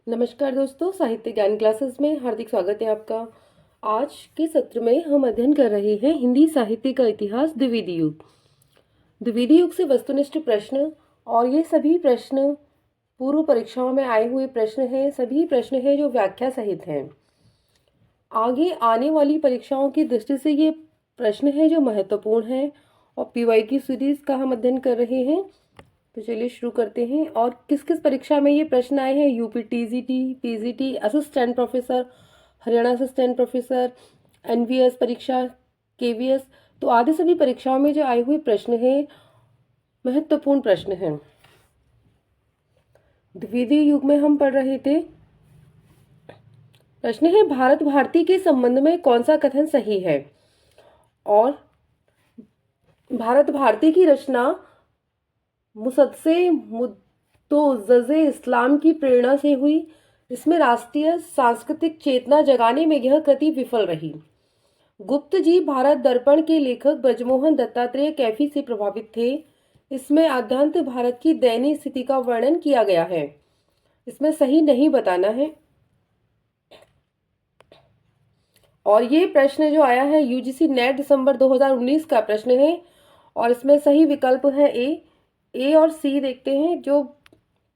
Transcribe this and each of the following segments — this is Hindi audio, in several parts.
नमस्कार दोस्तों, साहित्य ज्ञान क्लासेस में हार्दिक स्वागत है आपका। आज के सत्र में हम अध्ययन कर रहे हैं हिंदी साहित्य का इतिहास, द्विवेदी युग। द्विवेदी युग से वस्तुनिष्ठ प्रश्न, और ये सभी प्रश्न पूर्व परीक्षाओं में आए हुए प्रश्न हैं। सभी प्रश्न हैं जो व्याख्या सहित हैं। आगे आने वाली परीक्षाओं की दृष्टि से ये प्रश्न हैं जो महत्वपूर्ण हैं, और पीवाई की सीरीज का हम अध्ययन कर रहे हैं। तो चलिए शुरू करते हैं। और किस किस परीक्षा में ये प्रश्न आए हैं? UP TGT, PGT, assistant professor, Haryana assistant professor, NVS परीक्षा, केवीएस, तो आदि सभी परीक्षाओं में जो आए हुए प्रश्न हैं महत्वपूर्ण प्रश्न हैं। द्विवेदी युग में हम पढ़ रहे थे। प्रश्न है, भारत भारती के संबंध में कौन सा कथन सही है? और भारत भारती की रचना मुसद्दे मुद्दोज़े इस्लाम की प्रेरणा से हुई। इसमें राष्ट्रीय सांस्कृतिक चेतना जगाने में यह कृति विफल रही। गुप्त जी भारत दर्पण के लेखक ब्रजमोहन दत्तात्रेय कैफी से प्रभावित थे। इसमें आद्यंत भारत की दयनीय स्थिति का वर्णन किया गया है। इसमें सही नहीं बताना है। और ये प्रश्न जो आया है यूजीसी नेट दिसंबर 2019 का प्रश्न है, और इसमें सही विकल्प है ए और सी। देखते हैं, जो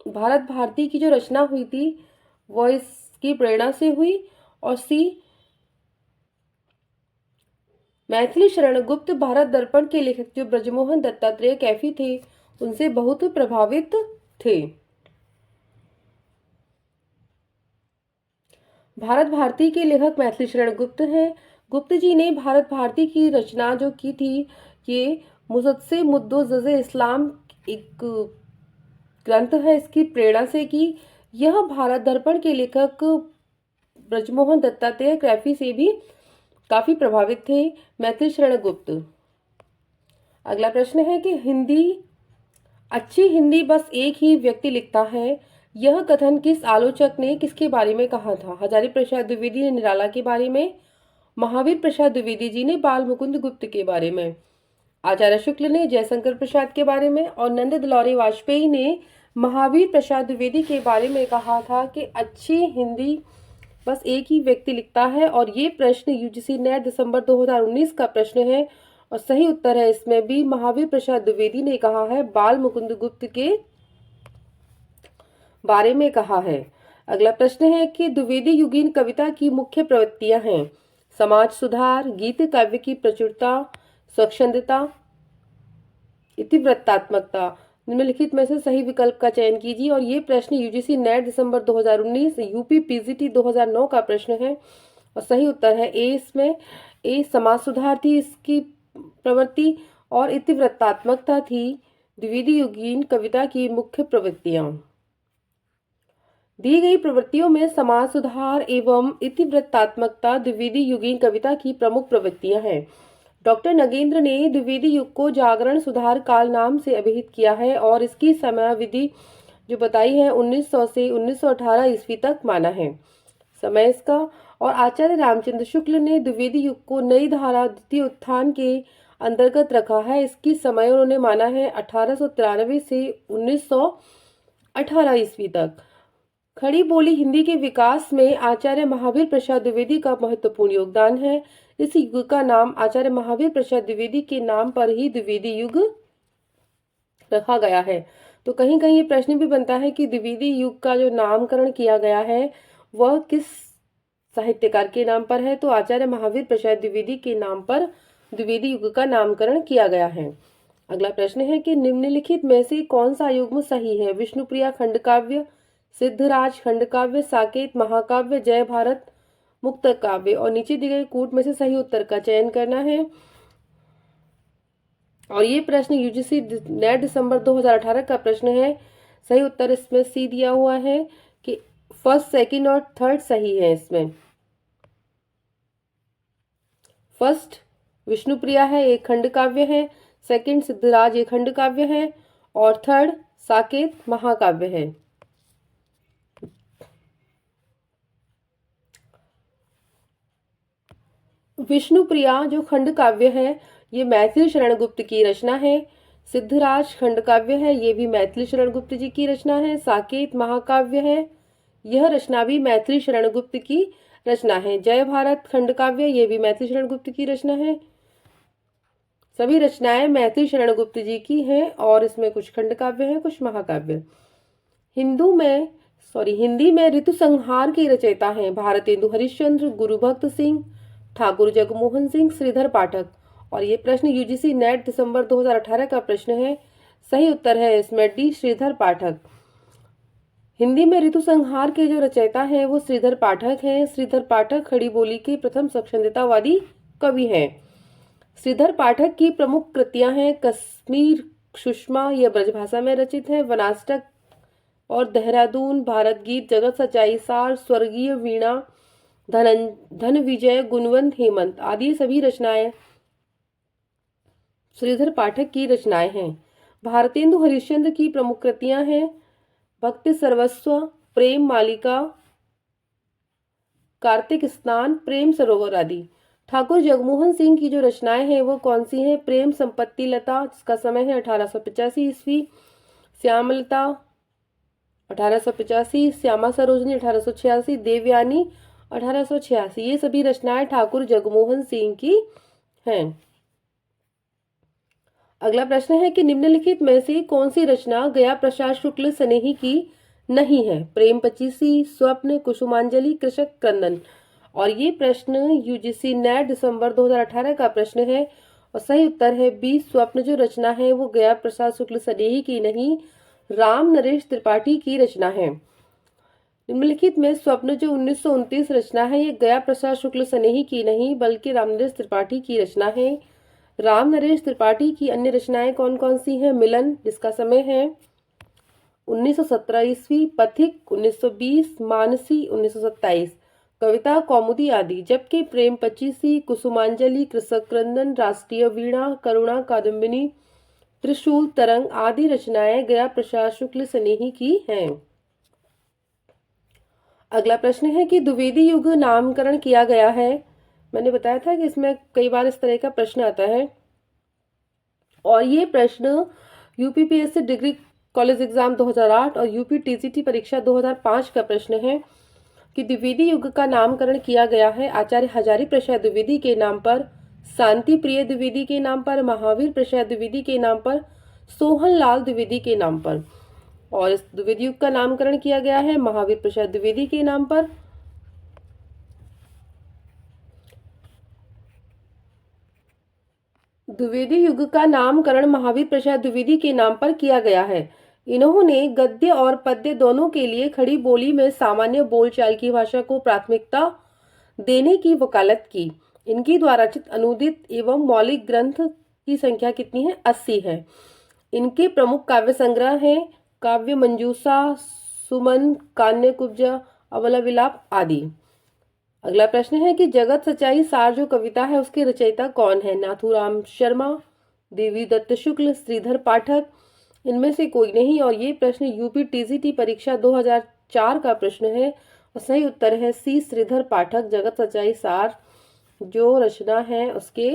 भारत भारती की जो रचना हुई थी वो इसकी प्रेरणा से हुई, और सी मैथिली शरण गुप्त भारत दर्पण के लेखक जो ब्रजमोहन दत्तात्रेय कैफी थे उनसे बहुत प्रभावित थे। भारत भारती के लेखक मैथिली शरण गुप्त हैं। गुप्त जी ने भारत भारती की रचना जो की थी ये मुसद्दे मुद्दोज़े इस्लाम एक ग्रंथ है, इसकी प्रेरणा से की। यह भारत दर्पण के लेखक ब्रजमोहन दत्तात्रेय कैफी से भी काफी प्रभावित थे, मैथिली शरण गुप्त। अगला प्रश्न है कि अच्छी हिंदी बस एक ही व्यक्ति लिखता है, यह कथन किस आलोचक ने किसके बारे में कहा था? हजारी प्रसाद द्विवेदी ने निराला के बारे में, महावीर प्रसाद द्विवेदी जी ने बाल मुकुंद गुप्त के बारे में, आचार्य शुक्ल ने जयशंकर प्रसाद के बारे में, और नंद दुलारी वाजपेयी ने महावीर प्रसाद द्विवेदी के बारे में कहा था कि अच्छी हिंदी बस एक ही व्यक्ति लिखता है। और ये प्रश्न यूजीसी नेट दिसंबर 2019 का प्रश्न है, और सही उत्तर है इसमें भी महावीर प्रसाद द्विवेदी ने कहा है, बाल मुकुंद गुप्त के बारे में कहा है। अगला प्रश्न है कि द्विवेदी युगीन कविता की मुख्य प्रवृत्तियां हैं। समाज सुधार, गीत काव्य की प्रचुरता, स्वच्छंदता, इतिवृत्तात्मकता। निम्नलिखित में से सही विकल्प का चयन कीजिए। और ये प्रश्न यूजीसी नेट दिसंबर 2019, यूपी पीजीटी 2009 का प्रश्न है, और सही उत्तर है ए। इसमें ए समाज सुधार थी इसकी प्रवृत्ति, और इतिवृत्तात्मकता थी द्विवेदी युगीन कविता की मुख्य प्रवृत्तियां। दी गई प्रवृत्तियों में समाज सुधार एवं इतिवृत्तात्मकता द्विवेदी युगीन कविता की प्रमुख प्रवृत्तियां हैं। डॉक्टर नगेंद्र ने द्विवेदी युग को जागरण सुधार काल नाम से अभिहित किया है, और इसकी समयावधि जो बताई है 1900 से 1918 ईस्वी तक माना है समय इसका। और आचार्य रामचंद्र शुक्ल ने द्विवेदी युग को नई धारा द्वितीय उत्थान के अंतर्गत रखा है। इसकी समय उन्होंने माना है 1893 से 1918 ईस्वी तक। खड़ी बोली हिंदी के विकास में आचार्य महावीर प्रसाद द्विवेदी का महत्वपूर्ण योगदान है। इस युग का नाम आचार्य महावीर प्रसाद द्विवेदी के नाम पर ही द्विवेदी युग रखा गया है। तो कहीं कहीं ये प्रश्न भी बनता है कि द्विवेदी युग का जो नामकरण किया गया है वह किस साहित्यकार के नाम पर है? तो आचार्य महावीर प्रसाद द्विवेदी के नाम पर द्विवेदी युग का नामकरण किया गया है। अगला प्रश्न है कि निम्नलिखित में से कौन सा युग्म सही है? विष्णुप्रिया खंड काव्य, सिद्धराज खंड काव्य, साकेत महाकाव्य, जय भारत मुक्त काव्य। और नीचे दिए गए कूट में से सही उत्तर का चयन करना है। और ये प्रश्न यूजीसी नेट दिसंबर 2018 का प्रश्न है। सही उत्तर इसमें सी दिया हुआ है कि फर्स्ट, सेकंड और थर्ड सही है। इसमें फर्स्ट विष्णुप्रिया है, एक खंड काव्य है, सेकंड सिद्धराज एक खंड काव्य है, और थर्ड साकेत महाकाव्य है। विष्णुप्रिया जो खंड काव्य है ये मैथिली शरण गुप्त की रचना है। सिद्धराज खंड काव्य है, ये भी मैथिली शरण गुप्त जी की रचना है। साकेत महाकाव्य है, यह रचना भी मैथिली शरण गुप्त की रचना है। जय भारत खंड काव्य, ये भी मैथिली शरण गुप्त की रचना है। सभी रचनाएं मैथिली शरण गुप्त जी की हैं और इसमें कुछ खंड काव्य हैं, कुछ महाकाव्य। हिंदी में ऋतु संहार के रचयिता हैं भारतेंदु हरिश्चंद्र, गुरुभक्त सिंह, ठाकुर जगमोहन सिंह, श्रीधर पाठक। और ये प्रश्न यूजीसी नेट दिसंबर 2018 का प्रश्न है। सही उत्तर है इसमें डी, श्रीधर पाठक। हिंदी में ऋतु संहार के जो रचयिता हैं वो श्रीधर पाठक हैं। श्रीधर पाठक खड़ी बोली के प्रथम स्वच्छंदतावादी कवि हैं। श्रीधर पाठक की प्रमुख कृतियां हैं कश्मीर सुषमा, यह ब्रजभाषा में रचित है, वनाष्टक और देहरादून, भारत गीत, जगत सच्चाई सार, स्वर्गीय वीणा, धन विजय, गुणवंत, हेमंत आदि सभी रचनाएं श्रीधर पाठक की रचनाएं हैं। भारतेंदु हरिश्चंद्र की प्रमुख कृतियां हैं भक्ति सर्वस्व, प्रेम मालिका, कार्तिक स्नान, प्रेम सरोवर आदि। ठाकुर जगमोहन सिंह की जो रचनाएं हैं वो कौन सी हैं? प्रेम संपत्ति लता, जिसका समय है 1885 ईस्वी, श्यामलता 1885, श्यामा सरोजनी 1886, देवयानी 1886। ये सभी रचनाएं ठाकुर जगमोहन सिंह की हैं। अगला प्रश्न है कि निम्नलिखित में से कौन सी रचना गया प्रसाद शुक्ल स्नेही की नहीं है? प्रेम पचीसी, स्वप्न, कुसुमांजलि, कृषक क्रंदन। और ये प्रश्न यूजीसी नेट दिसंबर 2018 का प्रश्न है और सही उत्तर है बी, स्वप्न। जो रचना है वो गया प्रसाद शुक्ल स्नेही की नहीं, राम नरेश त्रिपाठी की रचना है। निम्नलिखित में स्वप्न जो 1929 रचना है ये गया प्रसाद शुक्ल स्नेही की नहीं बल्कि राम नरेश त्रिपाठी की रचना है। राम नरेश त्रिपाठी की अन्य रचनाएं कौन कौन सी हैं? मिलन, जिसका समय है 1917 ईस्वी, पथिक 1920, मानसी 1927, कविता कौमुदी आदि। जबकि प्रेम पचीसी, कुसुमांजलि, कृषक क्रंदन, राष्ट्रीय वीणा, करुणा कादम्बिनी, त्रिशूल तरंग आदि रचनाएं गया प्रसाद शुक्ल स्नेही की हैं। अगला प्रश्न है कि द्विवेदी युग नामकरण किया गया है। मैंने बताया था कि इसमें कई बार इस तरह का प्रश्न आता है और ये प्रश्न यूपीपीएससी डिग्री कॉलेज एग्जाम 2008 और यूपी टीजीटी परीक्षा 2005 का प्रश्न है कि द्विवेदी युग का नामकरण किया गया है आचार्य हजारी प्रसाद द्विवेदी के नाम पर, शांति प्रिय द्विवेदी के नाम पर, महावीर प्रसाद द्विवेदी के नाम पर, सोहन लाल द्विवेदी के नाम पर। और इस द्विवेदी युग का नामकरण किया गया है महावीर प्रसाद द्विवेदी के नाम पर। द्विवेदी युग का नामकरण महावीर प्रसाद द्विवेदी के नाम पर किया गया है। इन्होंने गद्य और पद्य दोनों के लिए खड़ी बोली में सामान्य बोलचाल की भाषा को प्राथमिकता देने की वकालत की। इनकी द्वारा रचित अनुदित एवं मौलिक ग्रंथ की संख्या कितनी है? 80 है। इनके प्रमुख काव्य संग्रह हैं काव्य मंजूषा, सुमन, कान्य कुब्जा, अबला विलाप आदि। अगला प्रश्न है कि जगत सच्चाई सार जो कविता है उसके रचयिता कौन है? नाथूराम शर्मा, देवी दत्त शुक्ल, श्रीधर पाठक, इनमें से कोई नहीं। और ये प्रश्न यूपी टीजीटी परीक्षा 2004 का प्रश्न है और सही उत्तर है सी, श्रीधर पाठक जगत सच्चाई सार जो रचना है उसके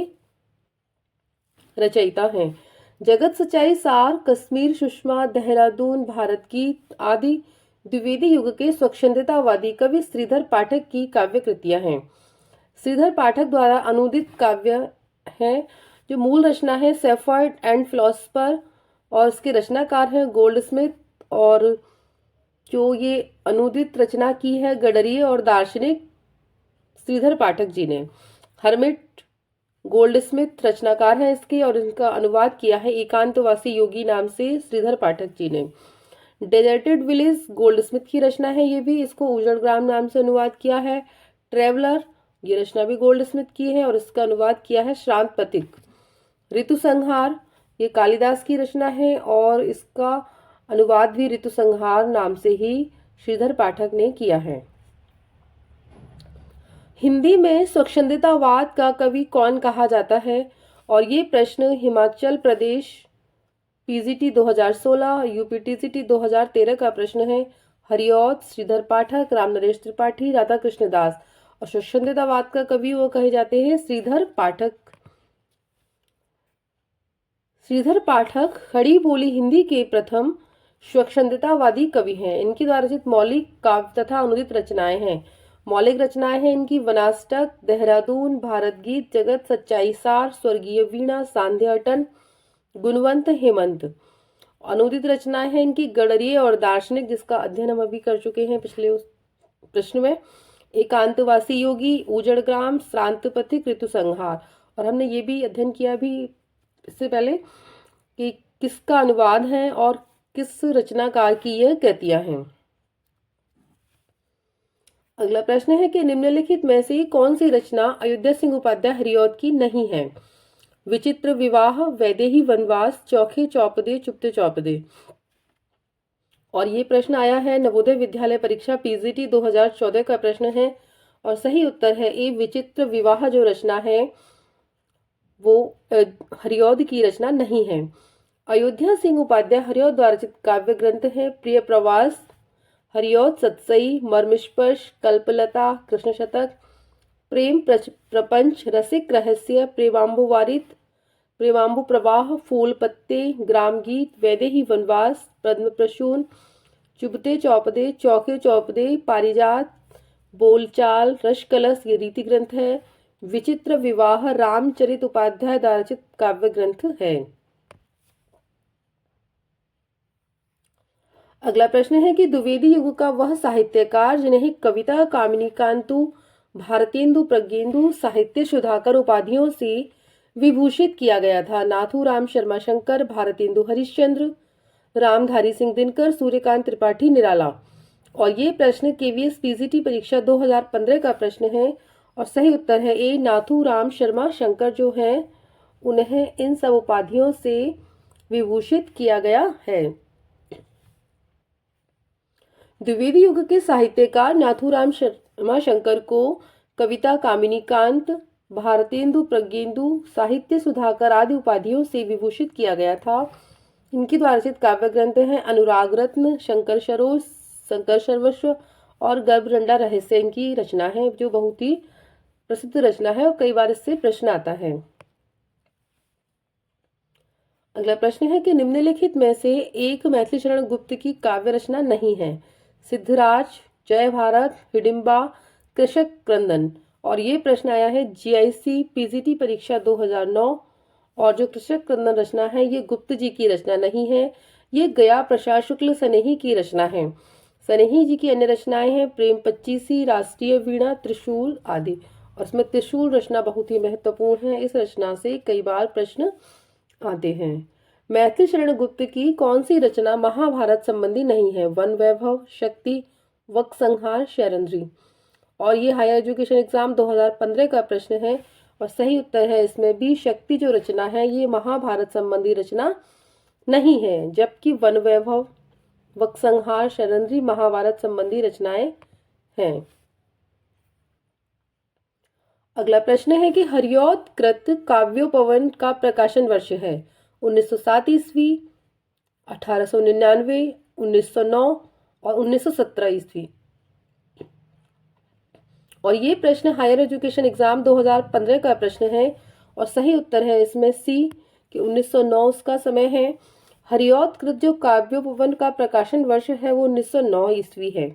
रचयिता हैं। जगत सच्चाई सार, कश्मीर सुषमा, देहरादून, भारत गीत आदि द्विवेदी युग के स्वच्छंदतावादी कवि श्रीधर पाठक की काव्य कृतियां हैं। श्रीधर पाठक द्वारा अनुदित काव्य है जो मूल रचना है सेफर्ड एंड फिलोसफर और इसके रचनाकार हैं गोल्डस्मिथ। और जो ये अनुदित रचना की है गडरिये और दार्शनिक श्रीधर पाठक जी ने। हर्मिट गोल्डस्मिथ रचनाकार है इसके और इनका अनुवाद किया है एकांतवासी योगी नाम से श्रीधर पाठक जी ने। डेजर्टेड विलेज गोल्डस्मिथ की रचना है, ये भी इसको उजड़ ग्राम नाम से अनुवाद किया है। ट्रेवलर ये रचना भी गोल्डस्मिथ की है और इसका अनुवाद किया है श्रांत पथिक। ऋतु संहार ये कालिदास की रचना है और इसका अनुवाद भी ऋतु संहार नाम से ही श्रीधर पाठक ने किया है। हिंदी में स्वच्छंदतावाद का कवि कौन कहा जाता है? और ये प्रश्न Himachal Pradesh PGT 2016, UP TGT 2013 का प्रश्न है। हरिऔध, श्रीधर पाठक, राम नरेश त्रिपाठी, राधा कृष्ण दास। और स्वच्छंदतावाद का कवि वो कहे जाते हैं श्रीधर पाठक। श्रीधर पाठक खड़ी बोली हिंदी के प्रथम स्वच्छंदतावादी कवि हैं। इनके द्वारा रचित मौलिक काव्य तथा अनुदित रचनाएं हैं। मौलिक रचनाएं हैं इनकी वनाष्टक, देहरादून, भारत गीत, जगत, सच्चाई सार, स्वर्गीय वीणा, सांध्य अटन, गुणवंत, हेमंत। अनुदित रचनाएं हैं इनकी गणरीय और दार्शनिक, जिसका अध्ययन हम अभी कर चुके हैं पिछले उस प्रश्न में। एकांतवासी योगी, उजड़ ग्राम, श्रांत पथिक, ऋतु संहार। और हमने ये भी अध्ययन किया भी इससे पहले कि किसका अनुवाद है और किस रचनाकार की यह कृतियां हैं। अगला प्रश्न है कि निम्नलिखित में से कौन सी रचना अयोध्या सिंह उपाध्याय हरिऔध की नहीं है? विचित्र विवाह, वैदेही वनवास, चौखे चौपदे, चुपते चौपदे। और ये प्रश्न आया है नवोदय विद्यालय परीक्षा पीजीटी 2014 का प्रश्न है और सही उत्तर है ए, विचित्र विवाह जो रचना है वो हरिऔध की रचना नहीं है। अयोध्या सिंह उपाध्याय हरिऔध द्वारा रचित काव्य ग्रंथ है प्रिय प्रवास, हरिऔध सतसई, मर्मस्पर्श, कल्पलता, कृष्ण शतक, प्रेम प्रपंच, रसिक रहस्य, प्रेमांबु वारित, प्रेमांबु प्रवाह, फूल पत्ते, ग्राम गीत, वैदेही वनवास, पद्म प्रसून, चुबते चौपदे, चौके चौपदे, पारिजात, बोलचाल, रस कलश ये रीति ग्रंथ है। विचित्र विवाह रामचरित उपाध्याय द्वारा रचित काव्य ग्रंथ है। अगला प्रश्न है कि द्विवेदी युग का वह साहित्यकार जिन्हें कविता कामिनीकांतु, भारतेंदु, प्रज्ञेंदु, साहित्य सुधाकर उपाधियों से विभूषित किया गया था? नाथूराम शर्मा शंकर, भारतेंदु हरिश्चंद्र, रामधारी सिंह दिनकर, सूर्यकांत त्रिपाठी निराला। और ये प्रश्न केवीएस पीजीटी परीक्षा 2015 का प्रश्न है और सही उत्तर है ए, नाथूराम शर्मा शंकर जो हैं उन्हें इन सब उपाधियों से विभूषित किया गया है। द्विवेदी युग के साहित्यकार नाथूराम शर्मा शंकर को कविता कामिनीकांत, भारतेंदु, प्रज्ञेंदु, साहित्य सुधाकर आदि उपाधियों से विभूषित किया गया था। इनकी द्वारा रचित काव्य ग्रंथ हैं अनुराग रत्न, शंकर सरोज, शंकर सर्वस्व और गर्भरंडा रहस्य। इनकी रचना है जो बहुत ही प्रसिद्ध रचना है और कई बार इससे प्रश्न आता है। अगला प्रश्न है कि निम्नलिखित में से एक मैथिली शरण गुप्त की काव्य रचना नहीं है? सिद्धराज, जय भारत, हिडिंबा, कृषक क्रंदन। और ये प्रश्न आया है जीआईसी पीजीटी परीक्षा 2009 और जो कृषक क्रंदन रचना है ये गुप्त जी की रचना नहीं है, ये गया प्रसाद शुक्ल सनेही की रचना है। सनेही जी की अन्य रचनाएं हैं प्रेम पच्चीसी, राष्ट्रीय वीणा, त्रिशूल आदि। और इसमें त्रिशूल रचना बहुत ही महत्वपूर्ण है, इस रचना से कई बार प्रश्न आते हैं। मैथिली शरण गुप्त की कौन सी रचना महाभारत संबंधी नहीं है? वन वैभव, शक्ति, वक संहार, शैरंध्री। और ये हायर एजुकेशन एग्जाम 2015 का प्रश्न है और सही उत्तर है इसमें भी शक्ति जो रचना है ये महाभारत संबंधी रचना नहीं है, जबकि वन वैभव, वक संहार, शैरंध्री महाभारत संबंधी रचनाएं हैं। अगला प्रश्न है कि हरिऔध कृत काव्योपवन का प्रकाशन वर्ष है? 1907 ईस्वी, 1899, 1909 और 1917 ईस्वी। और ये प्रश्न हायर एजुकेशन एग्जाम 2015 का प्रश्न है और सही उत्तर है इसमें सी कि 1909 उसका समय है। हरिऔध कृत जो काव्योपवन का प्रकाशन वर्ष है वो 1909 ईस्वी है।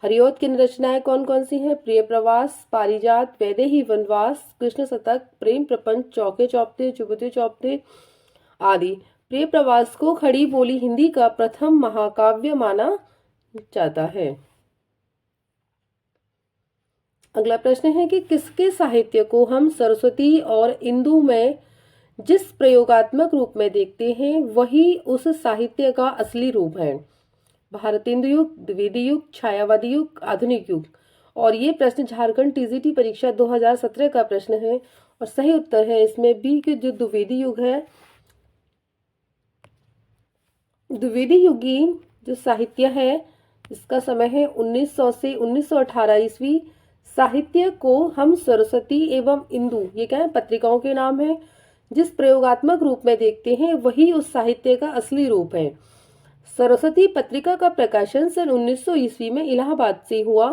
हरिऔध की रचनाएं कौन कौन सी हैं? प्रिय प्रवास, पारिजात, वैदेही वनवास, कृष्ण शतक, प्रेम प्रपंच, चौके चौपते, चुबते चौपते आदि। प्रिय प्रवास को खड़ी बोली हिंदी का प्रथम महाकाव्य माना जाता है। अगला प्रश्न है कि किसके साहित्य को हम सरस्वती और इंदु में जिस प्रयोगात्मक रूप में देखते हैं वही उस साहित्य का असली रूप है? भारतेंदु युग, द्विवेदी युग, छायावादी युग, आधुनिक युग। और ये प्रश्न झारखंड टीजीटी परीक्षा 2017 का प्रश्न है और सही उत्तर है इसमें बी कि जो द्विवेदी युग है, द्विवेदी युगी जो साहित्य है इसका समय है 1900 से 1918 ईस्वी। साहित्य को हम सरस्वती एवं इंदु ये क्या है पत्रिकाओं के नाम है, जिस प्रयोगात्मक रूप में देखते हैं वही उस साहित्य का असली रूप है। सरस्वती पत्रिका का प्रकाशन सन 1900 ईस्वी में इलाहाबाद से हुआ।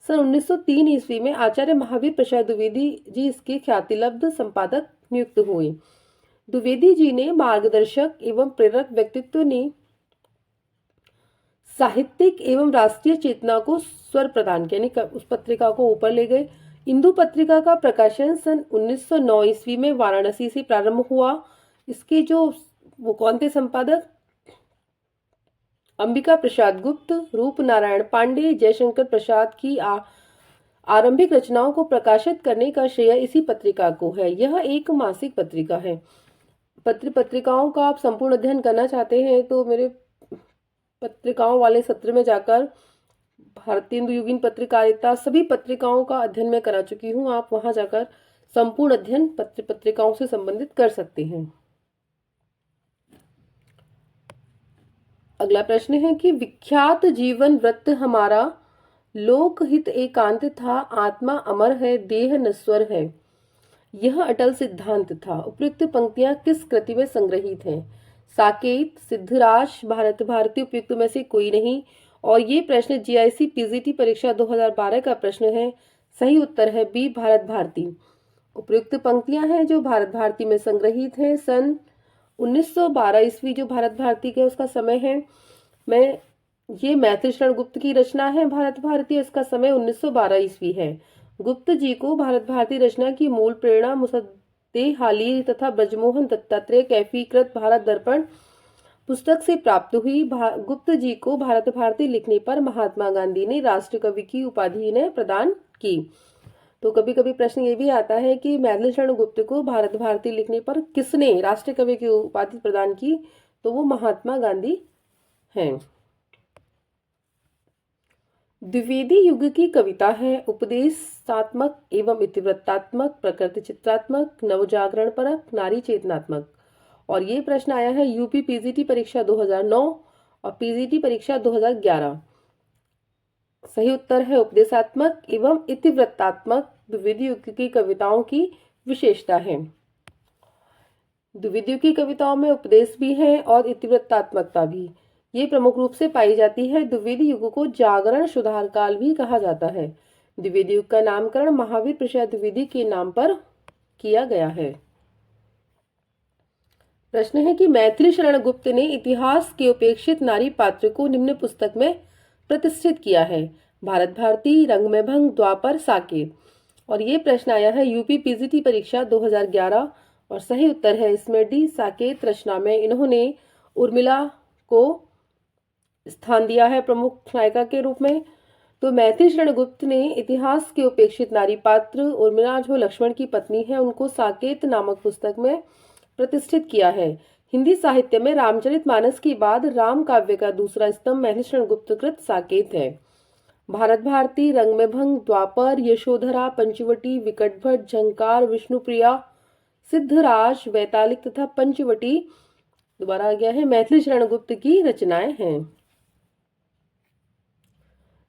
सन 1903 ईस्वी में आचार्य महावीर प्रसाद द्विवेदी जी इसके ख्यातिलब्ध संपादक नियुक्त हुए। द्विवेदी जी ने मार्गदर्शक एवं प्रेरक व्यक्तित्व ने साहित्यिक एवं राष्ट्रीय चेतना को स्वर प्रदान किया, यानी उस पत्रिका को ऊपर ले गए। इंदु पत्रिका का प्रकाशन सन 1909 ईस्वी में वाराणसी से प्रारंभ हुआ। इसके जो वो कौन थे संपादक? अंबिका प्रसाद गुप्त, रूप नारायण पांडे, जयशंकर प्रसाद की आरंभिक रचनाओं को प्रकाशित करने का श्रेय इसी पत्रिका को है। यह एक मासिक पत्रिका है। पत्रिकाओं का आप संपूर्ण अध्ययन करना चाहते हैं तो मेरे पत्रिकाओं वाले सत्र में जाकर भारतीय हिंदू पत्रकारिता सभी पत्रिकाओं का अध्ययन मैं करा चुकी हूँ। आप वहां जाकर संपूर्ण अध्ययन पत्रिकाओं से संबंधित कर सकते हैं। अगला प्रश्न है कि विख्यात जीवन वृत्त हमारा लोकहित एकांत था, आत्मा अमर है, देह नश्वर है, यह अटल सिद्धांत था। उपयुक्त पंक्तियां किस कृति में संग्रहित हैं? साकेत, सिद्धराज, भारत भारती उपयुक्त में से कोई नहीं। और ये प्रश्न जीआईसी पीजीटी परीक्षा 2012 का प्रश्न है। सही उत्तर है बी, भारत भारती। उपयुक्त पंक्तियां हैं जो भारत भारती में संग्रहित हैं। सन 1912 ईस्वी जो भारत भारती के उसका समय है, ये मैथिली शरण गुप्त की रचना है भारत भारती। इसका समय 1912 ईस्वी है। गुप्त जी को भारत भारती रचना की मूल प्रेरणा मुसद्देहाली तथा ब्रजमोहन दत्तात्रेय कैफीकृत भारत दर्पण पुस्तक से प्राप्त हुई। गुप्त जी को भारत भारती लिखने पर महात्मा गांधी ने राष्ट्र कवि की उपाधि इन्हें प्रदान की। तो कभी कभी प्रश्न ये भी आता है कि मैथिली शरण गुप्त को भारत भारती लिखने पर किसने राष्ट्र कवि की उपाधि प्रदान की? तो वो महात्मा गांधी हैं। द्विवेदी युग की कविता है उपदेशात्मक एवं इतिवृत्तात्मक, प्रकृति चित्रात्मक, नवजागरण परक, नारी चेतनात्मक। और ये प्रश्न आया है यूपी पीजीटी परीक्षा 2009 और पीजीटी परीक्षा 2011। सही उत्तर है उपदेशात्मक एवं इतिवृत्तात्मक द्विवेदी युग की कविताओं की विशेषता है। द्विवेदी युग की कविताओं में उपदेश भी है और इतिवृत्तात्मकता भी, ये प्रमुख रूप से पाई जाती है। द्विवेदी युग को जागरण सुधार काल भी कहा जाता है। द्विवेदी युग का नामकरण महावीर प्रसाद द्विवेदी के नाम पर किया गया है। प्रश्न है कि मैथिली शरण गुप्त ने इतिहास के उपेक्षित नारी पात्र को निम्न पुस्तक में प्रतिष्ठित किया है? भारत भारती, रंग में भंग, द्वापर, साकेत। और ये प्रश्न आया है यूपी पीजीटी परीक्षा 2011 और सही उत्तर है इसमें डी, साकेत रचना में इन्होंने उर्मिला को स्थान दिया है प्रमुख नायिका के रूप में। तो मैथिली शरण गुप्त ने इतिहास के उपेक्षित नारी पात्र उर्मिला जो लक्ष्मण की पत्नी है उनको साकेत नामक पुस्तक में प्रतिष्ठित किया है। हिंदी साहित्य में रामचरितमानस के बाद राम काव्य का दूसरा स्तंभ मैथिली शरण गुप्त कृत साकेत है। भारत भारती, रंग में भंग, द्वापर, यशोधरा, पंचवटी, विकटभट, झंकार, विष्णुप्रिया, सिद्धराज, वैतालिक तथा पंचवटी दोबारा आ गया है मैथिली शरण गुप्त की रचनाएं हैं।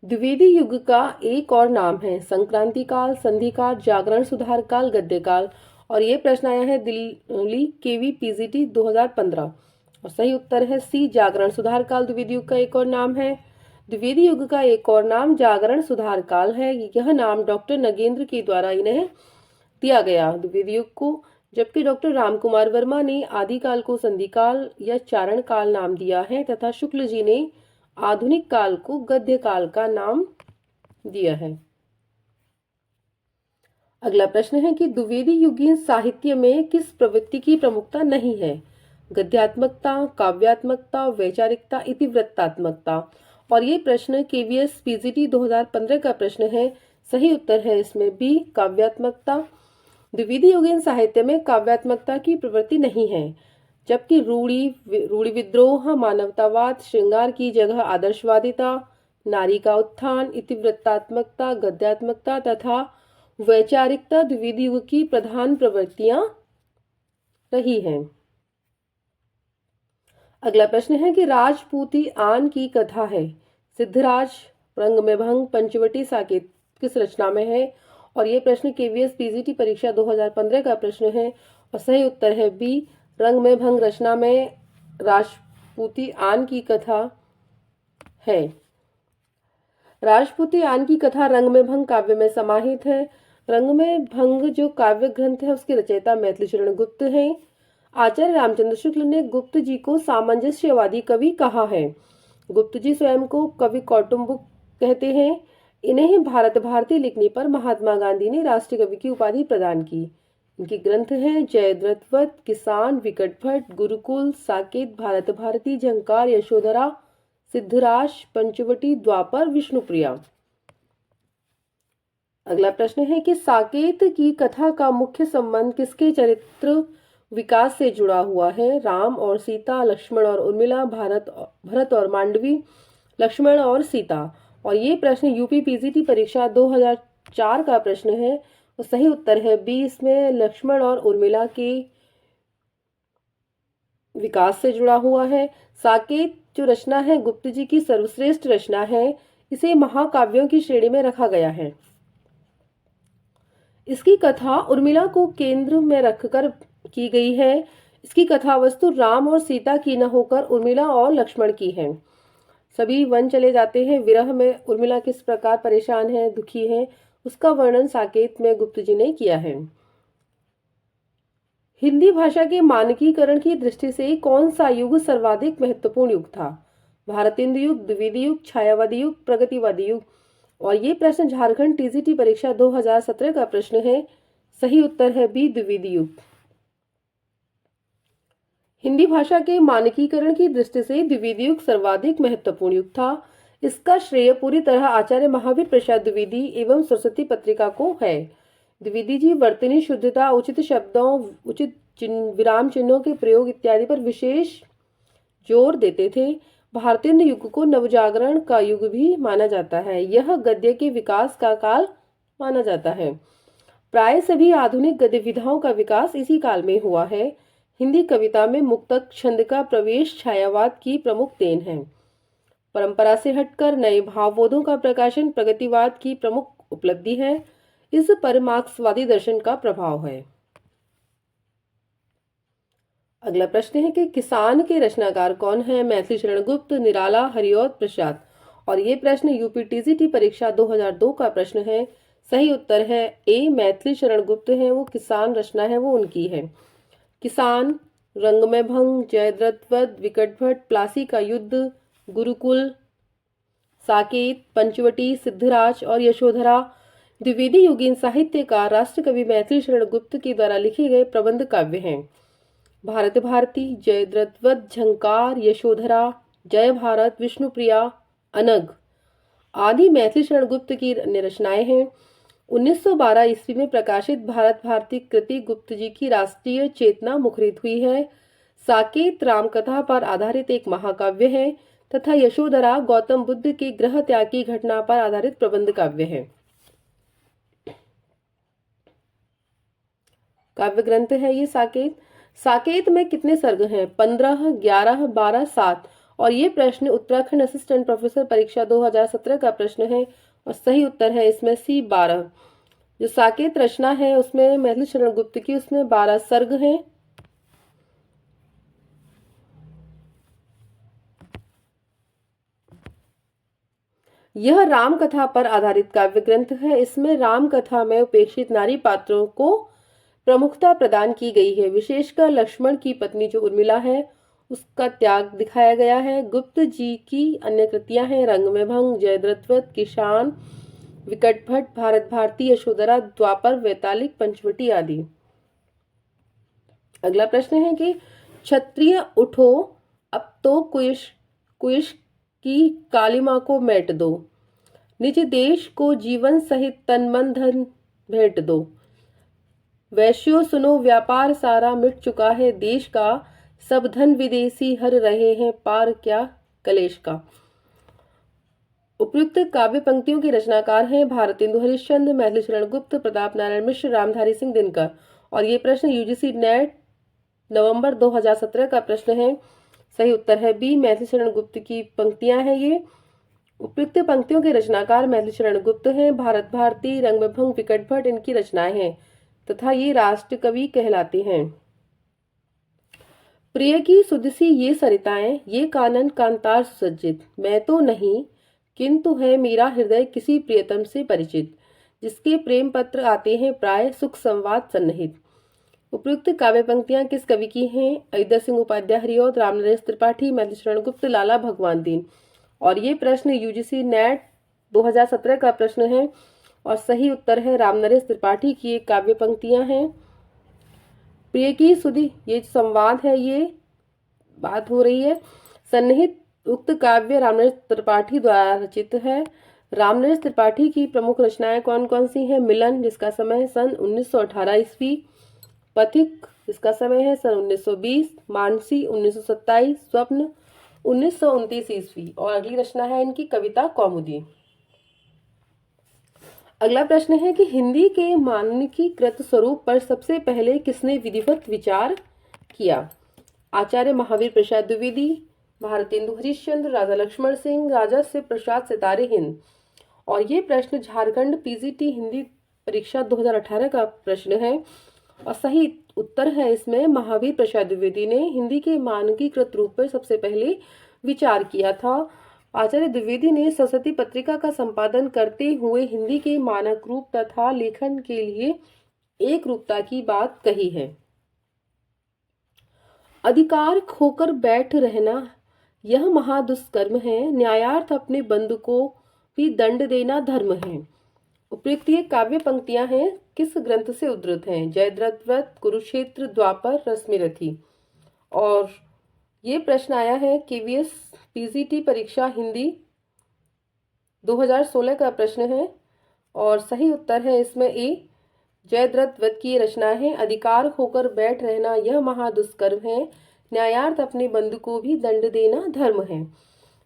द्विवेदी युग का एक और नाम है संक्रांति काल, संधि काल, जागरण सुधार काल, गद्य काल। और ये प्रश्न आया है दिल्ली केवी पीजीटी 2015 और सही उत्तर है सी, जागरण सुधार काल द्विवेदी युग का एक और नाम है। द्विवेदी युग का एक और नाम जागरण सुधार काल है। यह नाम डॉक्टर नगेंद्र के द्वारा इन्हें दिया गया द्विवेदी युग को, जबकि डॉक्टर रामकुमार वर्मा ने आदिकाल को संधि काल या चारण काल नाम दिया है तथा शुक्ल जी ने आधुनिक काल को गद्य काल का नाम दिया है। अगला प्रश्न है कि द्विवेदी युगीन साहित्य में किस प्रवृत्ति की प्रमुखता नहीं है? गद्यात्मकता, काव्यात्मकता, वैचारिकता, इतिवृत्तात्मकता। और ये प्रश्न केवीएस पीजीटी 2015 का प्रश्न है। सही उत्तर है इसमें बी, काव्यात्मकता। द्विवेदी युगीन साहित्य में काव्यात्मकता की प्रवृत्ति नहीं है, जबकि रूढ़ी विद्रोह, मानवतावाद, श्रृंगार की जगह आदर्शवादिता, नारी का उत्थान, इतिवृत्तात्मकता, गद्यात्मकता तथा वैचारिकता द्विवेदी युग की प्रधान प्रवृत्तियां रही हैं। अगला प्रश्न है कि राजपूती आन की कथा है सिद्धराज, रंग में भंग, पंचवटी, साकेत किस रचना में है? और ये प्रश्न केवीएस पीजीटी परीक्षा 2015 का प्रश्न है और सही उत्तर है बी, रंग में भंग रचना में राजपूती आन की कथा है। राजपूती आन की कथा रंग में भंग काव्य में समाहित है। रंग में भंग जो काव्य ग्रंथ है उसके रचयिता मैथिली शरण गुप्त हैं। आचार्य रामचंद्र शुक्ल ने गुप्त जी को सामंजस्यवादी कवि कहा है। गुप्त जी स्वयं को कवि कौटुंबिक कहते हैं। इन्हें ही भारत भारती लिखने पर महात्मा गांधी ने राष्ट्रीय कवि की उपाधि प्रदान की। इनके ग्रंथ हैं जयद्रथवत, किसान, विकटभट, गुरुकुल, साकेत, भारत भारती, झंकार, यशोधरा, सिद्धराज, पंचवटी, द्वापर, विष्णुप्रिया। अगला प्रश्न है कि साकेत की कथा का मुख्य संबंध किसके चरित्र विकास से जुड़ा हुआ है? राम और सीता, लक्ष्मण और उर्मिला, भरत और मांडवी, लक्ष्मण और सीता। और ये प्रश्न यूपी पीजीटी परीक्षा 2004 का प्रश्न है और सही उत्तर है बी, इसमें लक्ष्मण और उर्मिला के विकास से जुड़ा हुआ है। साकेत जो रचना है गुप्त जी की सर्वश्रेष्ठ रचना है। इसे महाकाव्यों की श्रेणी में रखा गया है। इसकी कथा उर्मिला को केंद्र में रखकर की गई है। इसकी कथा वस्तु राम और सीता की न होकर उर्मिला और लक्ष्मण की है। सभी वन चले जाते हैं। विरह में उर्मिला किस प्रकार परेशान है, दुखी है, उसका वर्णन साकेत में गुप्त जी ने किया है। हिंदी भाषा के मानकीकरण की दृष्टि से कौन सा युग सर्वाधिक महत्वपूर्ण युग था? भारतेंदु युग, द्विवेदी युग, छायावादी युग, प्रगतिवादी युग। और ये प्रश्न झारखंड टीजीटी परीक्षा 2017 का प्रश्न है। सही उत्तर है बी, द्विवेदी युग। हिंदी भाषा के मानकीकरण की दृष्टि से द्विवेदी युग सर्वाधिक महत्वपूर्ण युग था। इसका श्रेय पूरी तरह आचार्य महावीर प्रसाद द्विवेदी एवं सरस्वती पत्रिका को है। द्विवेदी जी वर्तनी शुद्धता, उचित शब्दों, उचित विराम चिन्हों के प्रयोग इत्यादि पर विशेष जोर देते थे। भारतीय युग को नवजागरण का युग भी माना जाता है। यह गद्य के विकास का काल माना जाता है। प्राय सभी आधुनिक गद्य विधाओं का विकास इसी काल में हुआ है। हिंदी कविता में मुक्तक छंद का प्रवेश छायावाद की प्रमुख देन है। परंपरा से हटकर नए भावबोधों का प्रकाशन प्रगतिवाद की प्रमुख उपलब्धि है। इस पर मार्क्सवादी दर्शन का प्रभाव है। अगला प्रश्न है कि किसान के रचनाकार कौन है? मैथिली शरण गुप्त, निराला, हरिऔध प्रसाद। और ये प्रश्न यूपी टीजीटी परीक्षा 2002 का प्रश्न है। सही उत्तर है ए, मैथिली शरण गुप्त है वो किसान रचना है वो उनकी है। किसान, रंग में भंग, जयद्रथवध, विकटभट, प्लासी का युद्ध, गुरुकुल, साकेत, पंचवटी, सिद्धराज और यशोधरा द्विवेदी युगीन साहित्य का राष्ट्रकवि मैथिली शरण गुप्त के द्वारा लिखे गए प्रबंध काव्य हैं। भारत भारती, जयद्रथवध, झंकार, यशोधरा, जय भारत, विष्णुप्रिया, अनग आदि मैथिली शरण गुप्त की अन्य रचनाएं हैं। 1912 ईस्वी में प्रकाशित भारत भारती कृति गुप्त जी की राष्ट्रीय चेतना मुखरित हुई है। साकेत रामकथा पर आधारित एक महाकाव्य है तथा यशोधरा गौतम बुद्ध के ग्रह त्याग की घटना पर आधारित प्रबंध काव्य है। काव्य ग्रंथ है ये साकेत। साकेत में कितने सर्ग हैं? 15, 11, 12, 7। और ये प्रश्न उत्तराखंड असिस्टेंट प्रोफेसर परीक्षा 2017 का प्रश्न है और सही उत्तर है इसमें सी, 12। जो साकेत रचना है उसमें मैथिली शरण गुप्त की, उसमें 12 सर्ग हैं। यह राम कथा पर आधारित काव्य ग्रंथ है। इसमें राम कथा में उपेक्षित नारी पात्रों को प्रमुखता प्रदान की गई है। विशेषकर लक्ष्मण की पत्नी जो उर्मिला है उसका त्याग दिखाया गया है। गुप्त जी की अन्य कृतियां हैं रंग में भंग, जयद्रथवध, किसान, विकटभट, भारत भारती, यशोधरा, द्वापर, वैतालिक, पंचवटी आदि। अगला प्रश्न है कि क्षत्रिय उठो अब तो कुश कुश की कालिमा को मेट दो, निज देश को जीवन सहित तन मन धन भेंट दो। वैश्यो सुनो व्यापार सारा मिट चुका है देश का, सब धन विदेशी हर रहे हैं पार क्या कलेश का। उपयुक्त काव्य पंक्तियों के रचनाकार हैं भारतेंदु हरिश्चंद्र, मैथिली शरण गुप्त, प्रताप नारायण मिश्र, रामधारी सिंह दिनकर। और ये प्रश्न यूजीसी नेट नवंबर 2017 का प्रश्न है। सही उत्तर है बी, मैथिली शरण गुप्त की पंक्तियां हैं ये। उपयुक्त पंक्तियों के रचनाकार मैथिली शरण गुप्त हैं। भारत भारती, रंग में भंग, विकटभट इनकी रचनाएं हैं तथा ये राष्ट्र कवि कहलाते हैं। प्रिय की सुदसी ये सरिताएं, ये कानन कांतार सुसज्जित, मैं तो नहीं किंतु है मेरा हृदय किसी प्रियतम से परिचित, जिसके प्रेम पत्र आते हैं प्राय सुख संवाद सन्निहित। उपयुक्त काव्य पंक्तियां किस कवि की हैं? अयोध्या सिंह उपाध्याय, हरिऔध, रामनरेश त्रिपाठी, मैथिली शरण गुप्त, लाला भगवान दीन। और ये प्रश्न यूजीसी नेट 2017 का प्रश्न है और सही उत्तर है रामनरेश त्रिपाठी की एक काव्य पंक्तियां हैं। प्रिय की सुधि, ये संवाद है, ये बात हो रही है। सन्निहित उक्त काव्य रामनरेश त्रिपाठी द्वारा रचित है। रामनरेश त्रिपाठी की प्रमुख रचनाएं कौन कौन सी हैं? मिलन, जिसका समय है सन 1918 ईस्वी। पथिक, जिसका समय है सन 1920। मानसी 1927। स्वप्न 1929 ईस्वी। और अगली रचना है इनकी कविता कौमुदी। अगला प्रश्न है कि हिंदी के मानकीकृत स्वरूप पर सबसे पहले किसने विधिवत विचार किया? आचार्य महावीर प्रसाद द्विवेदी, भारतेंदु हरिश्चंद्र, राजा लक्ष्मण सिंह, राजर्षि प्रसाद सितारे हिंद। और ये प्रश्न झारखंड पीजीटी हिंदी परीक्षा 2018 का प्रश्न है और सही उत्तर है इसमें महावीर प्रसाद द्विवेदी ने हिंदी के मानकीकृत रूप पर सबसे पहले विचार किया था। आचार्य द्विवेदी ने सरस्वती पत्रिका का संपादन करते हुए हिंदी के मानक रूप तथा लेखन के लिए एक रूपता की बात कही है। अधिकार खोकर बैठ रहना यह महादुष्कर्म है, न्यायार्थ अपने बंधु को भी दंड देना धर्म है। उपयुक्त ये काव्य पंक्तियां हैं, किस ग्रंथ से उद्धृत हैं? जयद्रथ, कुरुक्षेत्र, द्वापर, रश्मिरथी। और ये प्रश्न आया है केवीएस पीजीटी परीक्षा हिंदी 2016 का प्रश्न है और सही उत्तर है इसमें ए। जयद्रथ की रचना है। अधिकार होकर बैठ रहना यह महादुष्कर्म है, न्यायार्थ अपने बंधु को भी दंड देना धर्म है।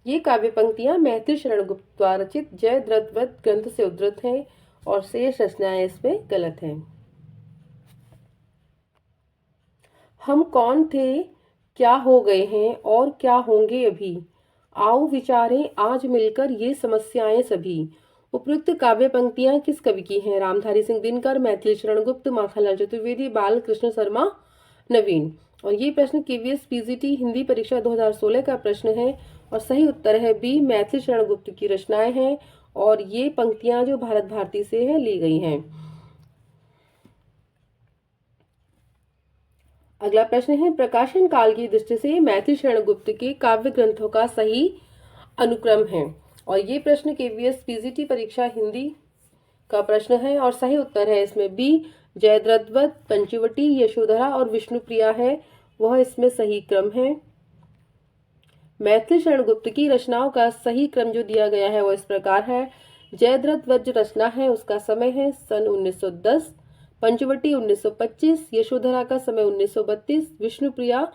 ये काव्य पंक्तियां मैथिली शरण गुप्त द्वारा रचित जयद्रथ ग्रंथ से उद्धृत हैं और शेष रचनाएं इसमें गलत हैं। हम कौन थे, क्या हो गए हैं और क्या होंगे अभी, आओ विचारें आज मिलकर ये समस्याएं सभी। उपयुक्त काव्य पंक्तियां किस कवि की हैं? रामधारी सिंह दिनकर, मैथिली शरण गुप्त, माखनलाल चतुर्वेदी, बाल कृष्ण शर्मा, नवीन। और ये प्रश्न केवीएस पीजीटी हिंदी परीक्षा 2016 का प्रश्न है और सही उत्तर है बी। मैथिली शरण गुप्त की रचनाएं हैं और ये पंक्तियां जो भारत भारती से है ली गई हैं। अगला प्रश्न है प्रकाशन काल की दृष्टि से मैथिली शरण गुप्त के काव्य ग्रंथों का सही अनुक्रम है और ये प्रश्न केवीएस पीजीटी परीक्षा हिंदी का प्रश्न है और सही उत्तर है इसमें बी। जयद्रथ, पंचवटी, यशोधरा और विष्णुप्रिया है वह इसमें सही क्रम है। मैथिली शरण गुप्त की रचनाओं का सही क्रम जो दिया गया है वो इस प्रकार है। जयद्रथ जो रचना है उसका समय है सन 1910, पंचवटी 1925, यशोधरा का समय 1932, विष्णुप्रिया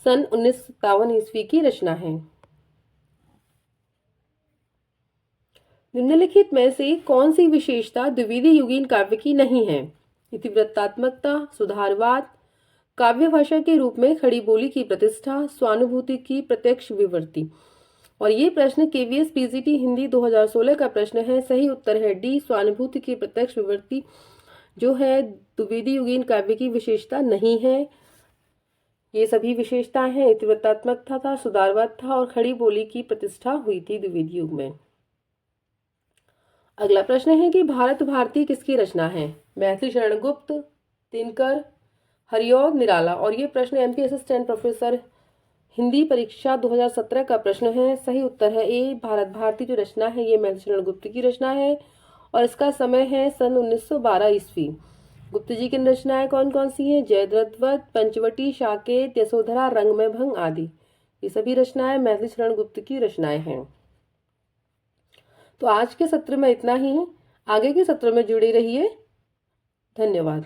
सन 1957 ईस्वी की रचना है। निम्नलिखित में से कौन सी विशेषता द्विवेदी युगीन काव्य की नहीं है? इतिवृत्तात्मकता, सुधारवाद, काव्य भाषा के रूप में खड़ी बोली की प्रतिष्ठा, स्वानुभूति की प्रत्यक्ष विवृत्ति। और ये प्रश्न केवीएस पीजीटी हिंदी 2016 का प्रश्न है। सही उत्तर है डी। स्वानुभूति की प्रत्यक्ष विवृत्ति जो है द्विवेदी युगीन काव्य की विशेषता नहीं है। ये सभी विशेषताएं हैं। इतिवृत्तात्मकता था, सुधारवाद था और खड़ी बोली की प्रतिष्ठा हुई थी द्विवेदी युग में। अगला प्रश्न है कि भारत भारती किसकी रचना है? मैथिली शरण गुप्त, दिनकर, हरिऔध, निराला। और ये प्रश्न एमपी असिस्टेंट प्रोफेसर हिंदी परीक्षा 2017 का प्रश्न है। सही उत्तर है ए। भारत भारती जो रचना है ये मैथिली शरण गुप्त की रचना है और इसका समय है सन 1912 ईस्वी। गुप्त जी की रचनाएं कौन कौन सी हैं? जयद्रथ, पंचवटी, साकेत, यशोधरा, रंग में भंग आदि। ये सभी रचनाएं मैथिली शरण गुप्त की रचनाएं हैं। तो आज के सत्र में इतना ही। आगे के सत्र में जुड़े रहिए। धन्यवाद।